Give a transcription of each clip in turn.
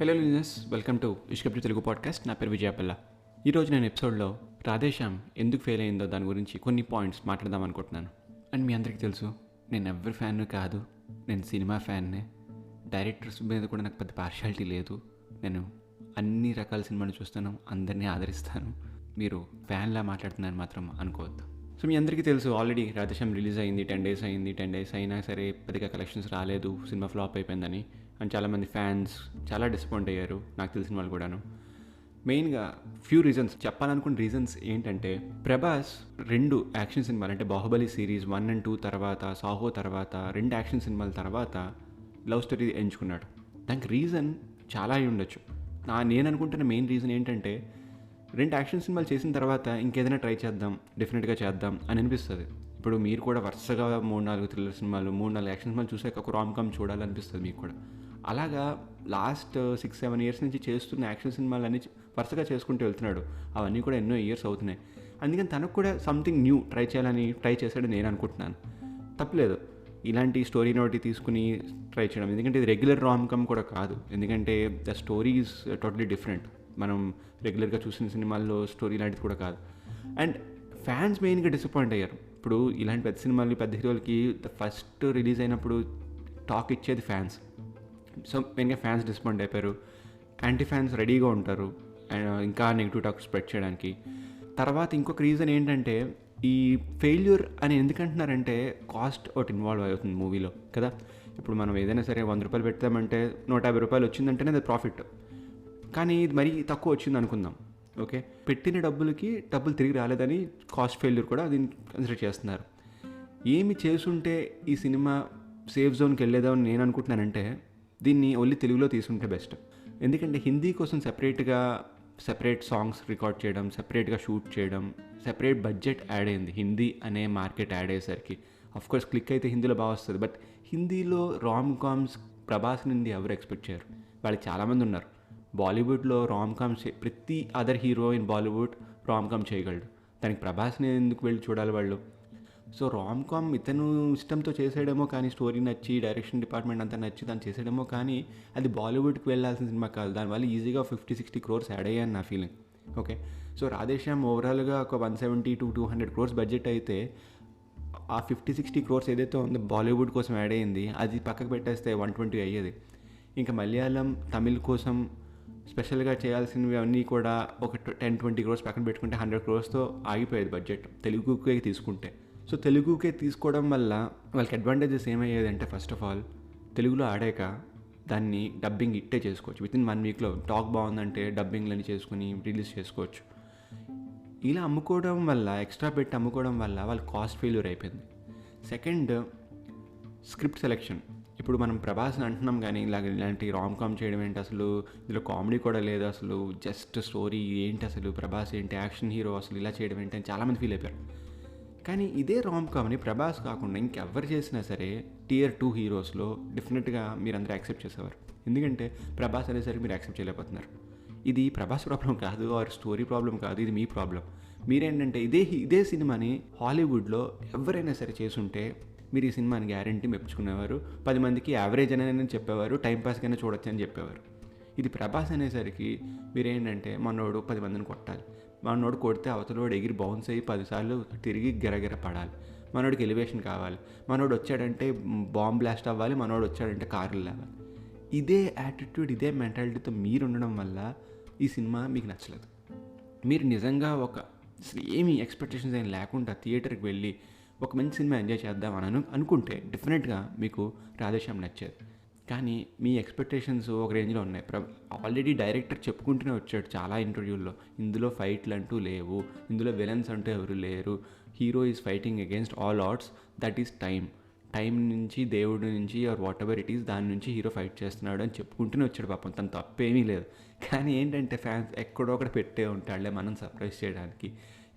Hello listeners, welcome to ఇష్కప్రి Telugu podcast. నా పేరు విజయపల్ల. ఈరోజు నేను ఎపిసోడ్లో రాధేశ్యామ్ ఎందుకు ఫెయిల్ అయిందో దాని గురించి కొన్ని పాయింట్స్ మాట్లాడదాం అనుకుంటున్నాను. అండ్ మీ అందరికీ తెలుసు, నేను ఎవరి ఫ్యాన్ కాదు, నేను సినిమా ఫ్యాన్నే. డైరెక్టర్స్ మీద కూడా నాకు పెద్ద పార్షాలిటీ లేదు. నేను అన్ని రకాల సినిమాలు చూస్తాను, అందరినీ ఆదరిస్తాను. మీరు ఫ్యాన్లా మాట్లాడుతున్నాను మాత్రం అనుకోవద్దు. సో మీ అందరికీ తెలుసు, ఆల్రెడీ రాధేశ్యామ్ రిలీజ్ అయింది, 10 days అయింది. 10 days అయినా సరే పెద్దగా కలెక్షన్స్ రాలేదు, సినిమా ఫ్లాప్ అయిపోయిందని. అండ్ చాలామంది ఫ్యాన్స్ చాలా డిసప్పాయింట్ అయ్యారు, నాకు తెలిసిన వాళ్ళు కూడాను. మెయిన్గా ఫ్యూ రీజన్స్ చెప్పాలనుకున్న రీజన్స్ ఏంటంటే, ప్రభాస్ 2 యాక్షన్ సినిమాలు అంటే బాహుబలి సిరీస్ 1 and 2 తర్వాత, సాహో తర్వాత 2 యాక్షన్ సినిమాల తర్వాత లవ్ స్టోరీ ఎంచుకున్నాడు. దానికి రీజన్ చాలా అయి ఉండొచ్చు. నేను అనుకుంటున్న మెయిన్ రీజన్ ఏంటంటే, 2 యాక్షన్ సినిమాలు చేసిన తర్వాత ఇంకేదైనా ట్రై చేద్దాం, డెఫినెట్గా చేద్దాం అని అనిపిస్తుంది. ఇప్పుడు మీరు కూడా వరుసగా 3-4 థ్రిల్లర్ సినిమాలు, 3-4 యాక్షన్ సినిమాలు చూసాక ఒక రామ్-కామ్ చూడాలనిపిస్తుంది మీకు కూడా. అలాగా లాస్ట్ 6-7 years నుంచి చేస్తున్న యాక్షన్ సినిమాలన్నీ వరుసగా చేసుకుంటూ వెళ్తున్నాడు. అవన్నీ కూడా ఎన్నో ఇయర్స్ అవుతున్నాయి. అందుకని తనకు కూడా సంథింగ్ న్యూ ట్రై చేయాలని ట్రై చేశాడని నేను అనుకుంటున్నాను. తప్పలేదు ఇలాంటి స్టోరీ నోటి తీసుకుని ట్రై చేయడం. ఎందుకంటే ఇది రెగ్యులర్ రామ్-కామ్ కూడా కాదు. ఎందుకంటే the story is totally different. మనం రెగ్యులర్గా చూసిన సినిమాల్లో స్టోరీ లాంటిది కూడా కాదు. అండ్ ఫ్యాన్స్ మెయిన్గా డిసప్పాయింట్ అయ్యారు. ఇప్పుడు ఇలాంటి పెద్ద సినిమాలు, పెద్ద హీరోలకి ఫస్ట్ రిలీజ్ అయినప్పుడు టాక్ ఇచ్చేది ఫ్యాన్స్. సో మెయిన్గా ఫ్యాన్స్ డిసప్పాయింట్ అయిపోయారు. యాంటీ ఫ్యాన్స్ రెడీగా ఉంటారు అండ్ ఇంకా నెగిటివ్ టాక్ స్ప్రెడ్ చేయడానికి. తర్వాత ఇంకొక రీజన్ ఏంటంటే, ఈ ఫెయిల్యూర్ అని ఎందుకంటున్నారంటే, కాస్ట్ ఒకటి ఇన్వాల్వ్ అవుతుంది మూవీలో కదా. ఇప్పుడు మనం ఏదైనా సరే 100 రూపాయలు పెడతామంటే 150 రూపాయలు వచ్చిందంటేనే అది ప్రాఫిట్. కానీ ఇది మరీ తక్కువ వచ్చింది అనుకుందాం, ఓకే, పెట్టిన డబ్బులు తిరిగి రాలేదని కాస్ట్ ఫెయిల్యూర్ కూడా దీన్ని కన్సిడర్ చేస్తున్నారు. ఏమి చేసుంటే ఈ సినిమా సేఫ్ జోన్కి వెళ్ళేదామని నేను అనుకుంటున్నానంటే, దీన్ని ఓన్లీ తెలుగులో తీసుకుంటే బెస్ట్. ఎందుకంటే హిందీ కోసం సెపరేట్ సాంగ్స్ రికార్డ్ చేయడం, సెపరేట్గా షూట్ చేయడం, సెపరేట్ బడ్జెట్ యాడ్ అయింది. హిందీ అనే మార్కెట్ యాడ్ అయ్యేసరికి అఫ్కోర్స్ క్లిక్ అయితే హిందీలో బాగా వస్తుంది. బట్ హిందీలో రామ్-కామ్స్ ప్రభాస్ నుండి ఎవరు ఎక్స్పెక్ట్ చేయరు. వాళ్ళకి చాలామంది ఉన్నారు. బాలీవుడ్లో రామ్-కామ్స్ ప్రతి అదర్ హీరో ఇన్ బాలీవుడ్ రామ్-కామ్ చేయగలడు. దానికి ప్రభాస్ని ఎందుకు వెళ్ళి చూడాలి వాళ్ళు? సో రామ్-కామ్ ఇతను ఇష్టంతో చేసాడేమో, కానీ స్టోరీ నచ్చి, డైరెక్షన్ డిపార్ట్మెంట్ అంతా నచ్చి తను చేసాడేమో, కానీ అది బాలీవుడ్కి వెళ్ళాల్సిన సినిమా కాదు. దానివల్ల ఈజీగా 50-60 crores యాడ్ అయ్యాయని నా ఫీలింగ్. ఓకే, సో రాధేశ్యామ్ ఓవరాల్గా ఒక 170-200 crores బడ్జెట్ అయితే, ఆ 50-60 crores ఏదైతే ఉందో బాలీవుడ్ కోసం యాడ్ అయ్యింది, అది పక్కకు పెట్టేస్తే 120 అయ్యేది. ఇంకా మలయాళం, తమిళ్ కోసం స్పెషల్గా చేయాల్సినవి అన్నీ కూడా ఒక 10-20 crores పక్కన పెట్టుకుంటే 100 crores ఆగిపోయేది బడ్జెట్, తెలుగుకే తీసుకుంటే. సో తెలుగుకే తీసుకోవడం వల్ల వాళ్ళకి అడ్వాంటేజెస్ ఏమయ్యేది అంటే, ఫస్ట్ ఆఫ్ ఆల్ తెలుగులో ఆడాక దాన్ని డబ్బింగ్ ఇట్టే చేసుకోవచ్చు. వితిన్ 1 weekలో టాక్ బాగుందంటే డబ్బింగ్లని చేసుకుని రిలీజ్ చేసుకోవచ్చు. ఇలా అమ్ముకోవడం వల్ల, ఎక్స్ట్రా పెట్టి అమ్ముకోవడం వల్ల వాళ్ళ కాస్ట్ ఫెయిల్యూర్ అయిపోయింది. Second, script selection. ఇప్పుడు మనం ప్రభాస్ని అంటున్నాం, కానీ ఇలాంటి రామ్-కామ్ చేయడం ఏంటి అసలు, ఇందులో కామెడీ కూడా లేదు అసలు, జస్ట్ స్టోరీ ఏంటి అసలు, ప్రభాస్ ఏంటి యాక్షన్ హీరో అసలు ఇలా చేయడం ఏంటి అని చాలామంది ఫీల్ అయిపోయారు. కానీ ఇదే రామ్-కామ్ని ప్రభాస్ కాకుండా ఇంకెవరు చేసినా సరే Tier 2 హీరోస్లో డెఫినెట్గా మీరందరూ యాక్సెప్ట్ చేసేవారు. ఎందుకంటే ప్రభాస్ అనేసరికి మీరు యాక్సెప్ట్ చేయలేకపోతున్నారు. ఇది ప్రభాస్ ప్రాబ్లం కాదు, ఆర్ స్టోరీ ప్రాబ్లం కాదు, ఇది మీ ప్రాబ్లం. మీరేంటంటే ఇదే సినిమాని హాలీవుడ్లో ఎవరైనా సరే చేసుంటే మీరు ఈ సినిమాని గ్యారంటీ మెప్పుకునేవారు. 10 మందికి యావరేజ్ అని చెప్పేవారు, టైంపాస్కైనా చూడొచ్చు అని చెప్పేవారు. ఇది ప్రభాస్ అనేసరికి మీరేంటంటే, మనోడు 10 మందిని కొట్టాలి, మనోడు కొడితే అవతలోడు ఎగిరి బౌన్స్ అయ్యి 10 సార్లు తిరిగి గిరగిర పడాలి, మనోడికి ఎలివేషన్ కావాలి, మనోడు వచ్చాడంటే బాంబ్ బ్లాస్ట్ అవ్వాలి, మనోడు వచ్చాడంటే కార్లు లేవాలి. ఇదే యాటిట్యూడ్, ఇదే మెంటాలిటీతో మీరు ఉండడం వల్ల ఈ సినిమా మీకు నచ్చలేదు. మీరు నిజంగా ఏమీ ఎక్స్పెక్టేషన్స్ ఏం లేకుండా థియేటర్కి వెళ్ళి ఒక మంచి సినిమా ఎంజాయ్ చేద్దామని అనుకుంటే డెఫినెట్గా మీకు రాధేశ్యామ్ నచ్చేది. కానీ మీ ఎక్స్పెక్టేషన్స్ ఒక రేంజ్లో ఉన్నాయి. ఆల్రెడీ డైరెక్టర్ చెప్పుకుంటూనే వచ్చాడు చాలా ఇంటర్వ్యూల్లో, ఇందులో ఫైట్లు అంటూ లేవు, ఇందులో విలన్స్ అంటూ ఎవరు లేరు, hero is fighting against all odds, that is time నుంచి, దేవుడి నుంచి, or whatever it is, దాని నుంచి హీరో ఫైట్ చేస్తున్నాడు అని చెప్పుకుంటూనే వచ్చాడు. పాపం తను తప్పేమీ లేదు. కానీ ఏంటంటే ఫ్యాన్స్ ఎక్కడో ఒకటి పెట్టే ఉంటాడులే మనం సర్ప్రైజ్ చేయడానికి,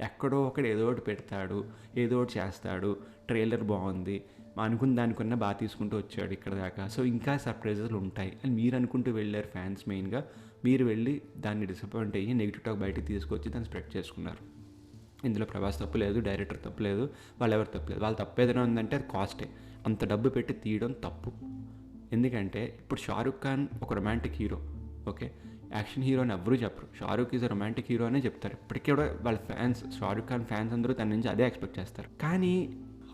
ఎక్కడో ఒకటి ఏదో ఒకటి పెడతాడు, ఏదో ఒకటి చేస్తాడు, ట్రైలర్ బాగుంది అనుకున్న దానికన్నా బాగా తీసుకుంటూ వచ్చాడు ఇక్కడ దాకా, సో ఇంకా సర్ప్రైజెస్ ఉంటాయి అని మీరు అనుకుంటూ వెళ్ళారు ఫ్యాన్స్. మెయిన్గా మీరు వెళ్ళి దాన్ని డిసప్పాయింట్ అయ్యి నెగిటివ్ టాక్ బయటకు తీసుకొచ్చి దాన్ని స్ప్రెడ్ చేసుకున్నారు. ఇందులో ప్రభాస్ తప్పు లేదు, డైరెక్టర్ తప్పు లేదు, వాళ్ళెవరు తప్పు లేదు. వాళ్ళ తప్పు ఏదైనా ఉందంటే అది కాస్టే. అంత డబ్బు పెట్టి తీయడం తప్పు. ఎందుకంటే ఇప్పుడు షారుఖ్ ఖాన్ ఒక romantic hero, okay, action hero అని ఎవరూ చెప్పరు. Shahrukh is a romantic hero అనే చెప్తారు. ఇప్పటికీ కూడా వాళ్ళ ఫ్యాన్స్, షారూక్ ఖాన్ ఫ్యాన్స్ అందరూ తన నుంచి అదే ఎక్స్పెక్ట్ చేస్తారు. కానీ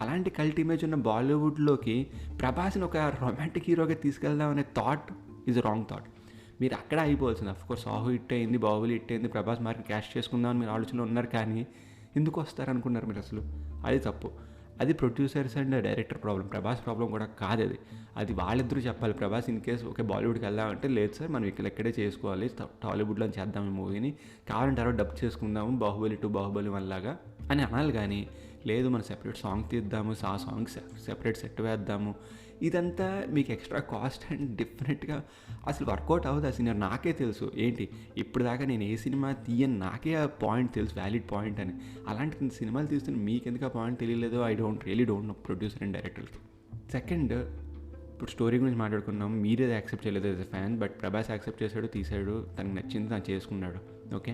అలాంటి కల్ట్ ఇమేజ్ ఉన్న బాలీవుడ్లోకి ప్రభాస్ని ఒక రొమాంటిక్ హీరోగా తీసుకెళ్దాం అనే థాట్ ఈజ్ రాంగ్ థాట్. మీరు అక్కడ అయిపోవాల్సింది. అఫ్కోర్స్ సాహు హిట్ అయింది, బాహుబలి హిట్ అయింది, ప్రభాస్ మార్కెట్ క్యాష్ చేసుకుందామని మీరు ఆలోచనలో ఉన్నారు. కానీ ఎందుకు వస్తారనుకున్నారు మీరు అసలు? అది తప్పు. అది producers and director problem, Prabhas problem కూడా కాదు. అది వాళ్ళిద్దరూ చెప్పాలి. ప్రభాస్ ఇన్ కేసు ఓకే బాలీవుడ్కి వెళ్దామంటే లేదు సార్ మనం ఇక్కడే చేసుకోవాలి, టాలీవుడ్లో చేద్దాం ఈ మూవీని, కావాలంటే తర్వాత డబ్ చేసుకుందాము బాహుబలి 2 బాహుబలి 1 లాగా అని అనాలి. కానీ లేదు మనం సెపరేట్ సాంగ్ తీద్దాము, ఆ సాంగ్ సెపరేట్ సెట్ వేద్దాము, ఇదంతా మీకు ఎక్స్ట్రా కాస్ట్ అండ్ డిఫరెంట్గా అసలు వర్కౌట్ అవ్వదు. అసలు నాకే తెలుసు ఏంటి ఇప్పుడు దాకా నేను ఏ సినిమా తీయని నాకే ఆ పాయింట్ తెలుసు, వ్యాలిడ్ పాయింట్ అని. అలాంటి సినిమాలు తీస్తున్న మీకు ఎందుకు ఆ పాయింట్ తెలియలేదో I don't know producer and డైరెక్టర్కి. సెకండ్, ఇప్పుడు స్టోరీ గురించి మాట్లాడుకున్నాం, మీరే యాక్సెప్ట్ చేయలేదు as a fan, but Prabhas accept చేశాడు, తీసాడు, తనకు నచ్చింది తను చేసుకున్నాడు. ఓకే,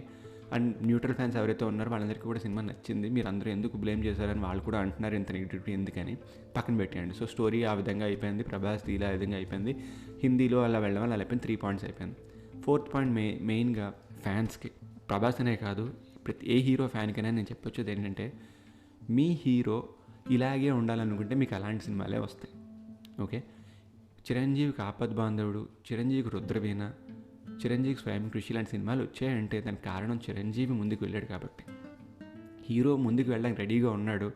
అండ్ న్యూట్రల్ ఫ్యాన్స్ ఎవరైతే ఉన్నారో వాళ్ళందరికీ కూడా సినిమా నచ్చింది. మీరు అందరూ ఎందుకు బ్లేమ్ చేశారని వాళ్ళు కూడా అంటున్నారు, ఇంత నెగిటివిటీ ఎందుకని పక్కన పెట్టేయండి. సో స్టోరీ ఆ విధంగా అయిపోయింది, ప్రభాస్ ఇలా ఆ విధంగా అయిపోయింది, హిందీలో అలా వెళ్ళడం వల్ల అయిపోయింది, 3 పాయింట్స్ అయిపోయింది. 4th పాయింట్ మెయిన్గా ఫ్యాన్స్కి, ప్రభాస్ అనే కాదు ప్రతి ఏ హీరో ఫ్యాన్కైనా నేను చెప్పొచ్చేది ఏంటంటే, మీ హీరో ఇలాగే ఉండాలనుకుంటే మీకు అలాంటి సినిమాలే వస్తాయి. ఓకే, చిరంజీవికి ఆపద్ బాంధవుడు, చిరంజీవికి రుద్రవీణ, చిరంజీవికి స్వయం కృషి లాంటి సినిమాలు వచ్చాయంటే దానికి కారణం చిరంజీవి ముందుకు వెళ్ళాడు కాబట్టి. హీరో ముందుకు వెళ్ళడానికి రెడీగా ఉన్నాడు,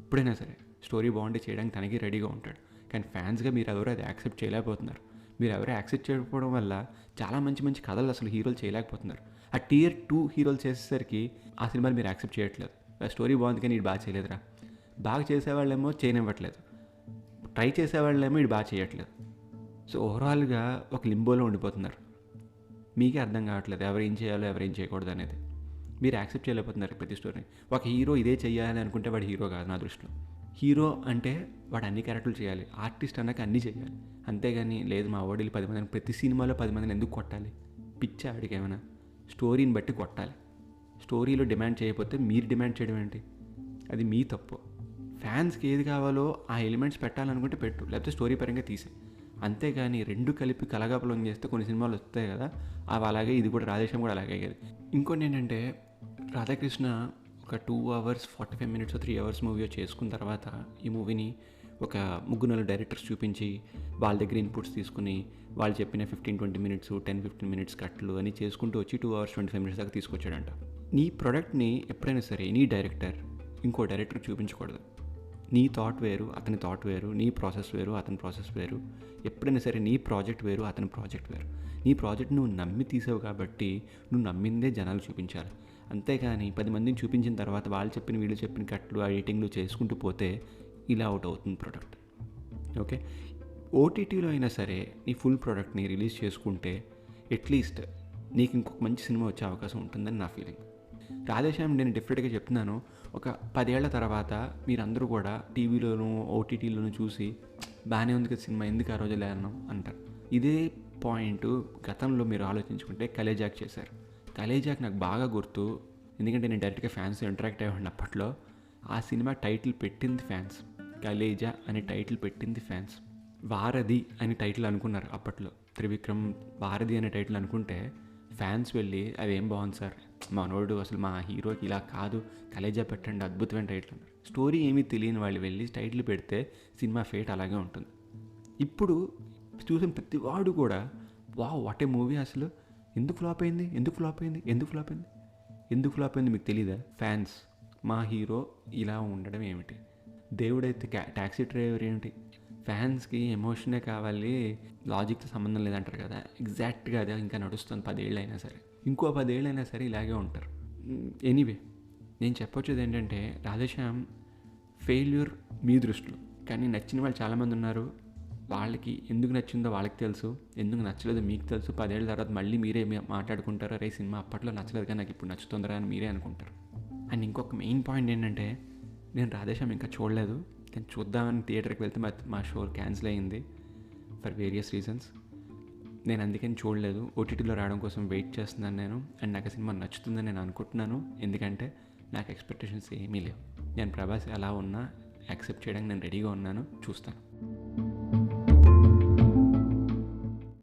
ఎప్పుడైనా సరే స్టోరీ బాగుంటే చేయడానికి తనకి రెడీగా ఉంటాడు. కానీ ఫ్యాన్స్గా మీరు ఎవరో అది యాక్సెప్ట్ చేయలేకపోతున్నారు. మీరు ఎవరో యాక్సెప్ట్ చేయకపోవడం వల్ల చాలా మంచి మంచి కథలు అసలు హీరోలు చేయలేకపోతున్నారు. ఆ Tier 2 హీరోలు చేసేసరికి ఆ సినిమాలు మీరు యాక్సెప్ట్ చేయట్లేదు. స్టోరీ బాగుంది కానీ ఇది బాగా చేయలేదురా, బాగా చేసేవాళ్ళేమో చేయనివ్వట్లేదు, ట్రై చేసేవాళ్ళేమో ఇది బాగా చేయట్లేదు. సో ఓవరాల్గా ఒక లింబోలో ఉండిపోతున్నారు. మీకే అర్థం కావట్లేదు ఎవరు ఏం చేయాలో ఎవరు ఏం చేయకూడదు అనేది. మీరు యాక్సెప్ట్ చేయలేకపోతున్నారు ప్రతి స్టోరీని. ఒక హీరో ఇదే చేయాలి అనుకుంటే వాడు హీరో కాదు నా దృష్టిలో. హీరో అంటే వాడు అన్ని క్యారెక్టర్లు చేయాలి, ఆర్టిస్ట్ అన్నాక అన్నీ చేయాలి. అంతేగాని లేదు మా ఓడిలు 10 మందిని ప్రతి సినిమాలో 10 మందిని ఎందుకు కొట్టాలి, పిచ్చా ఆడికి ఏమైనా? స్టోరీని బట్టి కొట్టాలి. స్టోరీలో డిమాండ్ చేయకపోతే మీరు డిమాండ్ చేయడం ఏంటి? అది మీ తప్పు. ఫ్యాన్స్కి ఏది కావాలో ఆ ఎలిమెంట్స్ పెట్టాలనుకుంటే పెట్టు, లేకపోతే స్టోరీ పరంగా తీసే. అంతేగాని రెండు కలిపి కలగాపులం చేస్తే కొన్ని సినిమాలు వస్తాయి కదా, అవి అలాగే, ఇది కూడా రాధేశ్యామ్ కూడా అలాగే అయ్యేది. ఇంకోటి ఏంటంటే రాధాకృష్ణ ఒక 2 hours 45 minutes 3 hours మూవీ చేసుకున్న తర్వాత ఈ మూవీని ఒక 3-4 డైరెక్టర్స్ చూపించి వాళ్ళ దగ్గర ఇన్పుట్స్ తీసుకుని వాళ్ళు చెప్పిన 15-20 minutes 10-15 minutes కట్లు అని చేసుకుంటూ వచ్చి 2 hours 25 minutes దాకా తీసుకొచ్చాడంట. నీ ప్రోడక్ట్ని ఎప్పుడైనా సరే నీ డైరెక్టర్ ఇంకో డైరెక్టర్ చూపించకూడదు. నీ థాట్ వేరు అతని థాట్ వేరు, నీ ప్రాసెస్ వేరు అతని ప్రాసెస్ వేరు. ఎప్పుడైనా సరే నీ ప్రాజెక్ట్ వేరు అతని ప్రాజెక్ట్ వేరు. నీ ప్రాజెక్ట్ నువ్వు నమ్మి తీసావు కాబట్టి నువ్వు నమ్మిందే జనాలు చూపించాలి. అంతేగాని 10 మందిని చూపించిన తర్వాత వాళ్ళు చెప్పిన వీళ్ళు చెప్పిన కట్లు ఎడిటింగ్లు చేసుకుంటూ పోతే ఇలా అవుట్ అవుతుంది ప్రోడక్ట్. ఓకే, ఓటీటీలో అయినా సరే నీ ఫుల్ ప్రోడక్ట్ని రిలీజ్ చేసుకుంటే అట్లీస్ట్ నీకు ఇంకొక మంచి సినిమా వచ్చే అవకాశం ఉంటుందని నా ఫీలింగ్. రాధేశ్యామ్ నేను డెఫినెట్గా చెప్తున్నాను, ఒక 10 ఏళ్ల తర్వాత మీరందరూ కూడా టీవీలోనూ ఓటీటీలోనూ చూసి బాగానే ఉంది కదా సినిమా, ఎందుకు ఆ రోజు లేదన్నాం అంటారు. ఇదే పాయింట్ గతంలో మీరు ఆలోచించుకుంటే కలేజాక్ చేశారు. కలేజాక్ నాకు బాగా గుర్తు, ఎందుకంటే నేను డైరెక్ట్గా ఫ్యాన్స్ ఇంటరాక్ట్ అయ్యాను అప్పట్లో. ఆ సినిమా టైటిల్ పెట్టింది ఫ్యాన్స్, కలేజా అనే టైటిల్ పెట్టింది ఫ్యాన్స్. వారధి అని టైటిల్ అనుకున్నారు అప్పట్లో, త్రివిక్రమ్ వారధి అనే టైటిల్ అనుకుంటే ఫ్యాన్స్ వెళ్ళి అదేం బాగుంది సార్, మనోడు అసలు మా హీరోకి ఇలా కాదు, కలేజా పెట్టండి అద్భుతమైన టైటిల్ అన్నారు. స్టోరీ ఏమీ తెలియని వాళ్ళు వెళ్ళి టైటిల్ పెడితే సినిమా ఫేట్ అలాగే ఉంటుంది. ఇప్పుడు చూసిన ప్రతి వాడు కూడా వాట్ ఏ మూవీ, అసలు ఎందుకు ఫ్లాప్ అయింది మీకు తెలీదా? ఫ్యాన్స్ మా హీరో ఇలా ఉండడం ఏమిటి, దేవుడైతే ట్యాక్సీ డ్రైవర్ ఏమిటి? ఫ్యాన్స్కి ఎమోషనే కావాలి, లాజిక్తో సంబంధం లేదంటారు కదా, ఎగ్జాక్ట్గా అదే ఇంకా నడుస్తుంది 10 ఏళ్ళు అయినా సరే, ఇంకో 10 ఏళ్ళు అయినా సరే ఇలాగే ఉంటారు. ఎనీవే నేను చెప్పొచ్చేది ఏంటంటే రాధేశ్యామ్ ఫెయిల్యూర్ మీ దృష్టిలో, కానీ నచ్చిన వాళ్ళు చాలామంది ఉన్నారు. వాళ్ళకి ఎందుకు నచ్చిందో వాళ్ళకి తెలుసు, ఎందుకు నచ్చలేదో మీకు తెలుసు. 10 ఏళ్ళ తర్వాత మళ్ళీ మీరే మాట్లాడుకుంటారు, రే సినిమా అప్పట్లో నచ్చలేదు కానీ నాకు ఇప్పుడు నచ్చుతుందిరా అని మీరే అనుకుంటారు. అండ్ ఇంకొక మెయిన్ పాయింట్ ఏంటంటే నేను రాధేశ్యామ్ ఇంకా చూడలేదు, నేను చూద్దామని థియేటర్కి వెళ్తే మా షో క్యాన్సిల్ అయ్యింది ఫర్ వేరియస్ రీజన్స్. నేను అందుకని చూడలేదు, ఓటీటీలో రావడం కోసం వెయిట్ చేస్తున్నాను నేను. అండ్ నాకు సినిమా నచ్చుతుందని నేను అనుకుంటున్నాను, ఎందుకంటే నాకు ఎక్స్పెక్టేషన్స్ ఏమీ లేవు. నేను ప్రభాస్ ఎలా ఉన్నా యాక్సెప్ట్ చేయడానికి నేను రెడీగా ఉన్నాను, చూస్తాను.